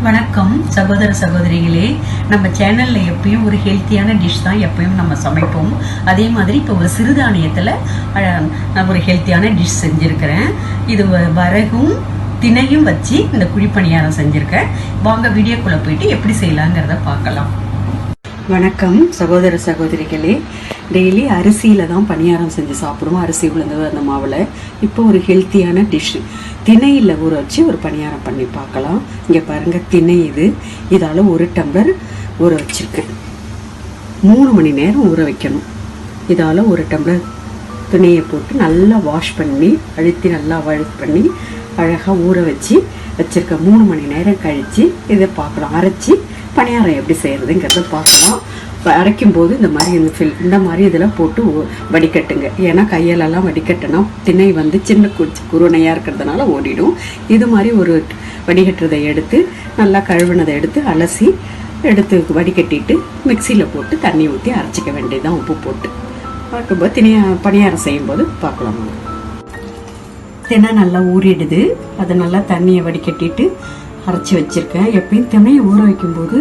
வணக்கம் சகோதர சகோதரிகளே, நம்ம சேனல்ல எப்பயும் ஒரு ஹெல்த்தியான டிஷ் தான் எப்பயும் நம்ம சமைப்போம். அதே மாதிரி இப்போ ஒரு சிறுதானியத்தில் நான் ஒரு ஹெல்த்தியான டிஷ் செஞ்சுருக்கிறேன். இது வரகும் தினையும் வச்சு இந்த குழி பணியாரம் செஞ்சுருக்கேன். வாங்க வீடியோக்குள்ளே போயிட்டு எப்படி செய்யலாங்கிறத பார்க்கலாம். வணக்கம் சகோதர சகோதரிகளே, டெய்லி அரிசியில் தான் பணியாரம் செஞ்சு சாப்பிடுவோம். அரிசி உளுந்து அந்த மாவில் இப்போ ஒரு ஹெல்த்தியான டிஷ்ஷு திணையில் ஊற வச்சு ஒரு பணியாரம் பண்ணி பார்க்கலாம். இங்கே பாருங்கள், திணை இதால் 1 டம்ளர் ஊற வச்சுருக்கேன். 3 மணி நேரம் ஊற வைக்கணும். இதால் 1 டம்ளர் திணையை போட்டு நல்லா வாஷ் பண்ணி அழுத்தி நல்லா வாஷ் பண்ணி அழகாக ஊற வச்சு வச்சுருக்கேன். 3 மணி நேரம் கழித்து இதை பார்க்கலாம். அரைச்சி பணியாரம் எப்படி செய்கிறதுங்கிறத பார்க்கலாம். அரைக்கும் போது இந்த மாதிரி இதில் போட்டு வடிகட்டுங்க. ஏன்னா கையாலெல்லாம் வடிகட்டினா திணை சின்ன குருணையாக இருக்கிறதுனால ஓடிடும். இது மாதிரி ஒரு வடிகட்டுறதை எடுத்து நல்லா கழுவினதை எடுத்து அலசி எடுத்து வடிகட்டிட்டு மிக்சியில் போட்டு தண்ணி ஊற்றி அரைச்சிக்க வேண்டியதுதான், உப்பு போட்டு. பார்க்கும்போது பணியாரம் செய்யும்போது பார்க்கலாம். தினை நல்லா ஊறிடுது. அதை நல்லா தண்ணியை வடிகட்டிட்டு அரைச்சி வச்சுருக்கேன். எப்பயும் திணையை ஊற வைக்கும்போது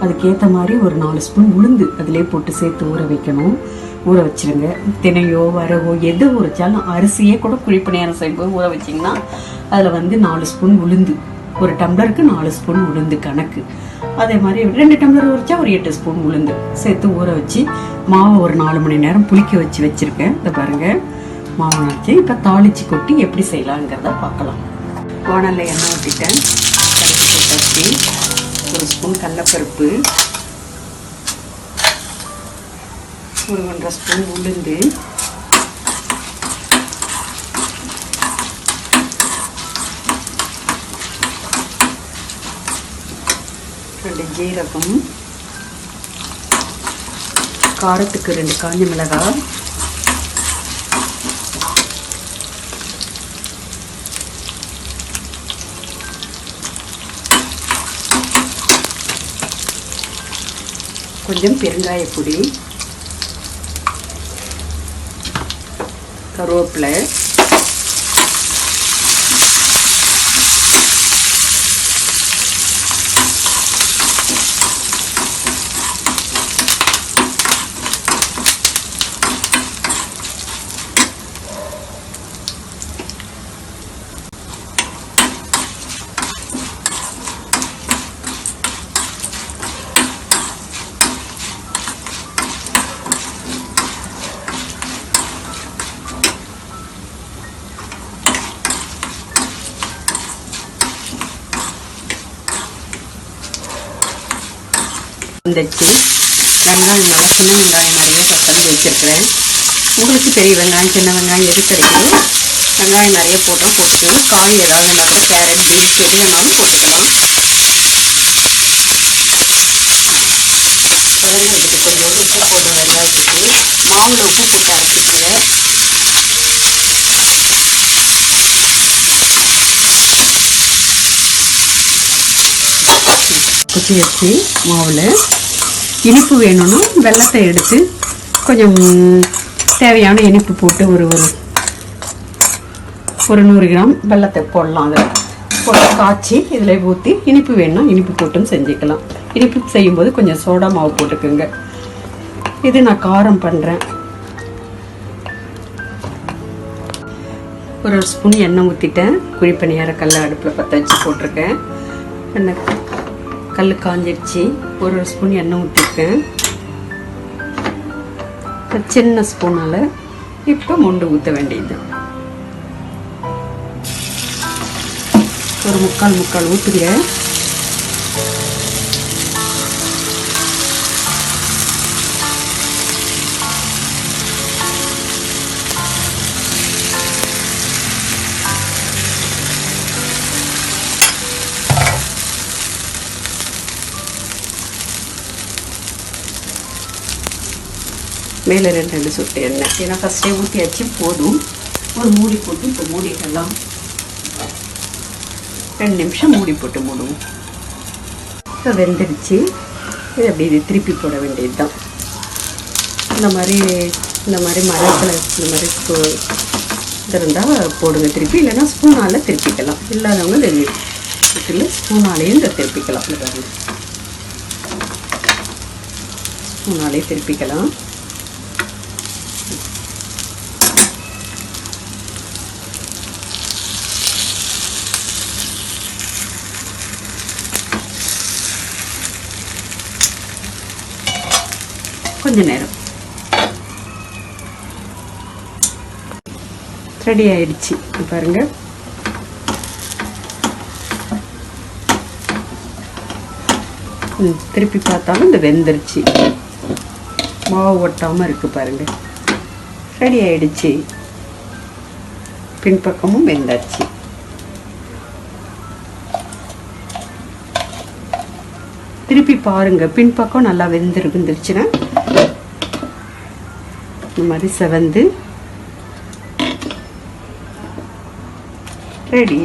அதுக்கேற்ற மாதிரி ஒரு 4 ஸ்பூன் உளுந்து அதிலே போட்டு சேர்த்து ஊற வைக்கணும். ஊற வச்சுருங்க. தினையோ வரகோ எது ஊறிச்சாலும் அரிசியே கூட குழி பணியாரம் செய்யும்போது ஊற வச்சிங்கன்னா அதில் 4 ஸ்பூன் உளுந்து, 1 டம்ளருக்கு 4 ஸ்பூன் உளுந்து கணக்கு. அதே மாதிரி 2 டம்ளர் ஊறிச்சா ஒரு 8 ஸ்பூன் உளுந்து சேர்த்து ஊற வச்சு மாவை ஒரு 4 மணி நேரம் புளிக்க வச்சுருக்கேன். இதை பாருங்கள், மாவு வச்சு இப்போ தாளித்து கொட்டி எப்படி செய்யலாங்கிறத பார்க்கலாம். வானல்ல எண்ணெய் ஊற்றிட்டேன். கடுகு போட்டாச்சு. 1 ஸ்பூன் கடலைப்பருப்பு, 1 ஸ்பூன் உளுந்து, 2 ஜீரகம், காரத்துக்கு 2 காஞ்ச மிளகாய், கொஞ்சம் பெருங்காயப்பொடி, கருவேப்பிலை, வந்துச்சு. வெங்காயம் நல்லா சின்ன வெங்காயம் நிறைய கட் பண்ணி வச்சுருக்கிறேன். உங்களுக்கு பெரிய வெங்காயம் சின்ன வெங்காயம் எது கிடைக்குதோ வெங்காயம் நிறைய போட்டுக்கலாம். காய் ஏதாவது இருந்தால் கூட கேரட் பீன்ஸ் எது வேணாலும் போட்டுக்கலாம். வெங்காயத்துக்கு கொஞ்சம் உப்பு போடுற வெங்காயத்துக்கு மாவில் உப்பு போட்டு அரைச்சிக்கோங்க. குத்தி வச்சு மாவில் இனிப்பு வேணும்னா வெல்லத்தை எடுத்து கொஞ்சம் தேவையான இனிப்பு போட்டு ஒரு 100 கிராம் வெல்லத்தை போடலாம். அதில் போட்டு காய்ச்சி இதில் ஊற்றி இனிப்பு வேணும்னா இனிப்பு போட்டுன்னு செஞ்சுக்கலாம். இனிப்பு செய்யும்போது கொஞ்சம் சோடா மாவு போட்டுக்குங்க. இது நான் காரம் பண்ணுறேன். 1 ஸ்பூன் எண்ணெய் ஊற்றிட்டேன். குழி பணியார கல்லை அடுப்பில் பற்ற வச்சு போட்டிருக்கேன். எண்ணெய் கல் காஞ்சிடுச்சு. 1 ஸ்பூன் எண்ணெய் ஊற்றிருக்கேன். சின்ன ஸ்பூனால் இப்போ மொண்டு ஊற்ற வேண்டியது. ஒரு முக்கால் ஊற்றுங்க. மேலே 2 சொட்டு எண்ணெய். ஏன்னா ஃபஸ்ட்டே ஊற்றியாச்சு போதும். ஒரு மூடி போட்டு இப்போ மூடிடலாம். 2 நிமிஷம் மூடி போட்டு மூடுவோம். இப்போ வெந்துடுச்சு. இது அப்படி இது திருப்பி போட வேண்டியது தான். இந்த மாதிரி மரத்தில் இந்த மாதிரி இது இருந்தால் போடுங்க திருப்பி. இல்லைன்னா ஸ்பூனால் திருப்பிக்கலாம். இல்லாதவங்க இல்லை ஸ்பூனாலேயும் இந்த திருப்பிக்கலாம். இது பாருங்க, ஸ்பூனாலே திருப்பிக்கலாம். கொஞ்ச நேரம் ரெடி ஆயிடுச்சு. பாருங்க, திருப்பி பார்த்தாலும் இந்த வெந்துருச்சு, மாவு ஒட்டாமல் இருக்கு. பாருங்க, ரெடி ஆயிடுச்சு. பின்பக்கமும் வெந்தாச்சு. திருப்பி பாருங்க, பின்பக்கம் நல்லா வெந்துருச்சுன்னா இந்த மாதிரி செவந்து ரெடி.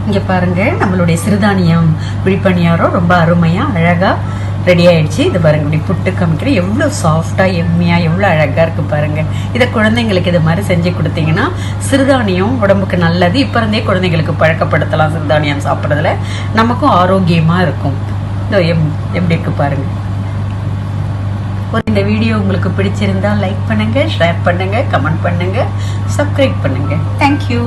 இங்கே பாருங்க, நம்மளுடைய சிறுதானியம் விழிப்பணியாரம் ரொம்ப அருமையாக அழகாக ரெடி ஆயிடுச்சு. இது பாருங்க, இப்படி புட்டு காமிக்கிறேன், எவ்வளோ சாஃப்டாக எம்மியாக எவ்வளோ அழகாக இருக்குது பாருங்கள். இதை குழந்தைங்களுக்கு இது மாதிரி செஞ்சு கொடுத்தீங்கன்னா சிறுதானியம் உடம்புக்கு நல்லது. இப்போ இருந்தே குழந்தைங்களுக்கு பழக்கப்படுத்தலாம். சிறுதானியம் சாப்பிட்றதுல நமக்கும் ஆரோக்கியமாக இருக்கும். இதோ எப்படி இருக்குது பாருங்கள். இந்த வீடியோ உங்களுக்கு பிடிச்சிருந்தா லைக் பண்ணுங்கள், ஷேர் பண்ணுங்கள், கமெண்ட் பண்ணுங்கள், சப்ஸ்கிரைப் பண்ணுங்கள். தேங்க்யூ.